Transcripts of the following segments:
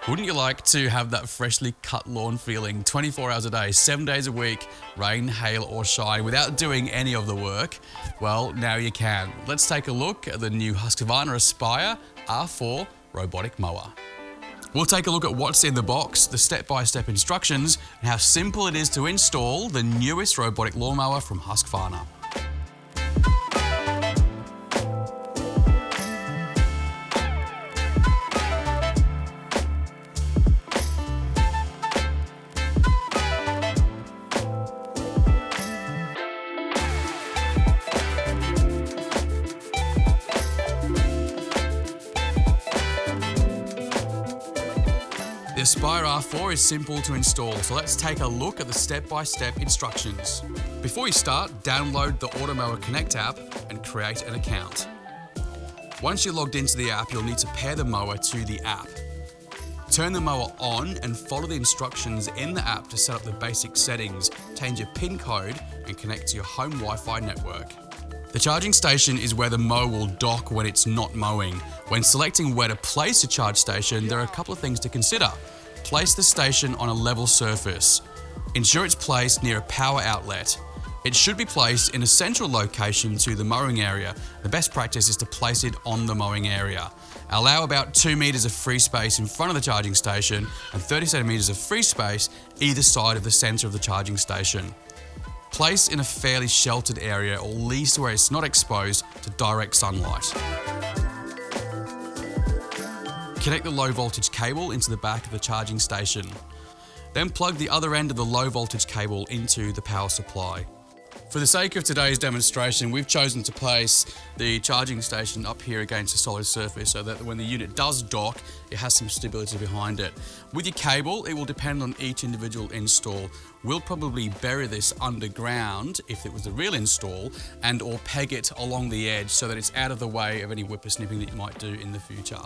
Wouldn't you like to have that freshly cut lawn feeling 24 hours a day, 7 days a week, rain, hail or shine, without doing any of the work? Well, now you can. Let's take a look at the new Husqvarna Aspire R4 robotic mower. We'll take a look at what's in the box, the step-by-step instructions, and how simple it is to install the newest robotic lawnmower from Husqvarna. The Aspire R4 is simple to install, so let's take a look at the step-by-step instructions. Before you start, download the Automower Connect app and create an account. Once you're logged into the app, you'll need to pair the mower to the app. Turn the mower on and follow the instructions in the app to set up the basic settings, change your PIN code and connect to your home Wi-Fi network. The charging station is where the mower will dock when it's not mowing. When selecting where to place a charge station, there are a couple of things to consider. Place the station on a level surface. Ensure it's placed near a power outlet. It should be placed in a central location to the mowing area. The best practice is to place it on the mowing area. Allow about 2 meters of free space in front of the charging station and 30 centimeters of free space either side of the center of the charging station. Place in a fairly sheltered area, or at least where it's not exposed to direct sunlight. Connect the low voltage cable into the back of the charging station. Then plug the other end of the low voltage cable into the power supply. For the sake of today's demonstration, we've chosen to place the charging station up here against a solid surface so that when the unit does dock, it has some stability behind it. With your cable, it will depend on each individual install. We'll probably bury this underground if it was the real install and or peg it along the edge so that it's out of the way of any whippersnipping that you might do in the future.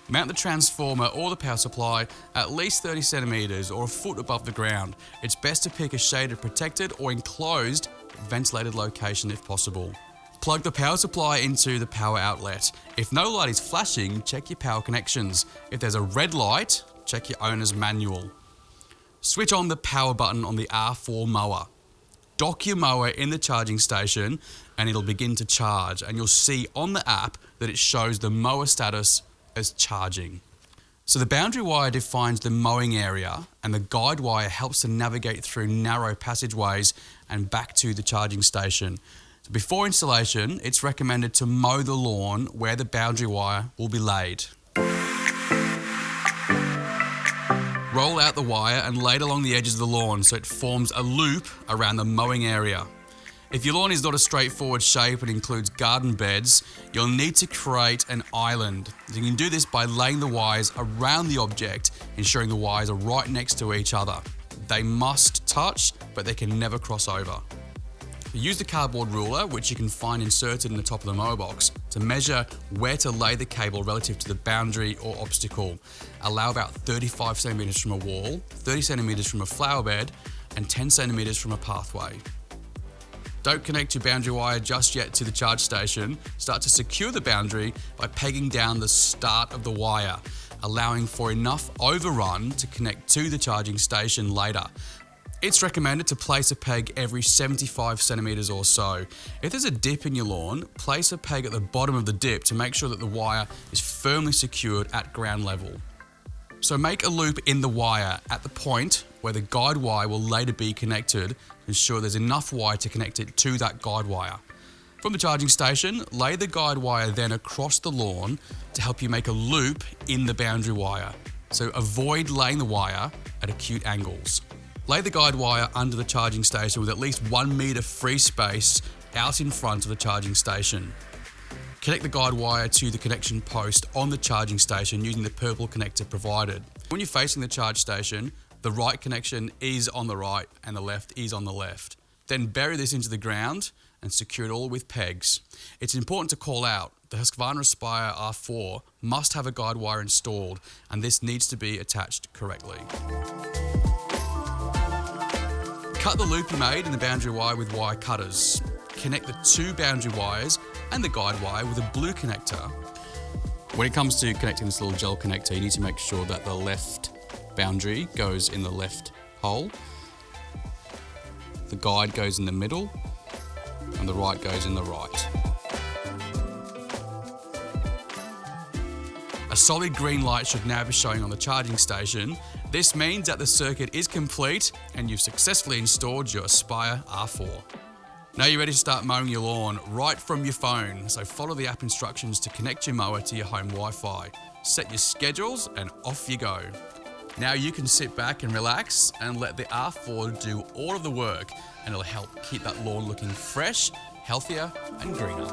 Mount the transformer or the power supply at least 30 centimeters or a foot above the ground. It's best to pick a shaded, protected or enclosed ventilated location if possible. Plug the power supply into the power outlet. If no light is flashing, check your power connections. If there's a red light, check your owner's manual. Switch on the power button on the R4 mower. Dock your mower in the charging station and it'll begin to charge, and you'll see on the app that it shows the mower status as charging. So the boundary wire defines the mowing area and the guide wire helps to navigate through narrow passageways and back to the charging station. So before installation, it's recommended to mow the lawn where the boundary wire will be laid. Roll out the wire and lay it along the edges of the lawn so it forms a loop around the mowing area. If your lawn is not a straightforward shape and includes garden beds, you'll need to create an island. You can do this by laying the wires around the object, ensuring the wires are right next to each other. They must touch, but they can never cross over. Use the cardboard ruler, which you can find inserted in the top of the mower box, to measure where to lay the cable relative to the boundary or obstacle. Allow about 35 centimeters from a wall, 30 centimeters from a flower bed, and 10 centimeters from a pathway. Don't connect your boundary wire just yet to the charge station. Start to secure the boundary by pegging down the start of the wire, allowing for enough overrun to connect to the charging station later. It's recommended to place a peg every 75 centimeters or so. If there's a dip in your lawn, place a peg at the bottom of the dip to make sure that the wire is firmly secured at ground level. So make a loop in the wire at the point where the guide wire will later be connected. Ensure there's enough wire to connect it to that guide wire. From the charging station, lay the guide wire then across the lawn to help you make a loop in the boundary wire. So avoid laying the wire at acute angles. Lay the guide wire under the charging station with at least 1 meter free space out in front of the charging station. Connect the guide wire to the connection post on the charging station using the purple connector provided. When you're facing the charge station, the right connection is on the right and the left is on the left. Then bury this into the ground and secure it all with pegs. It's important to call out, the Husqvarna Aspire R4 must have a guide wire installed, and this needs to be attached correctly. Cut the loop you made in the boundary wire with wire cutters. Connect the two boundary wires and the guide wire with a blue connector. When it comes to connecting this little gel connector, you need to make sure that the left boundary goes in the left hole, the guide goes in the middle, and the right goes in the right. A solid green light should now be showing on the charging station. This means that the circuit is complete and you've successfully installed your Aspire R4. Now you're ready to start mowing your lawn right from your phone, so follow the app instructions to connect your mower to your home Wi-Fi. Set your schedules and off you go. Now you can sit back and relax and let the R4 do all of the work, and it'll help keep that lawn looking fresh, healthier and greener.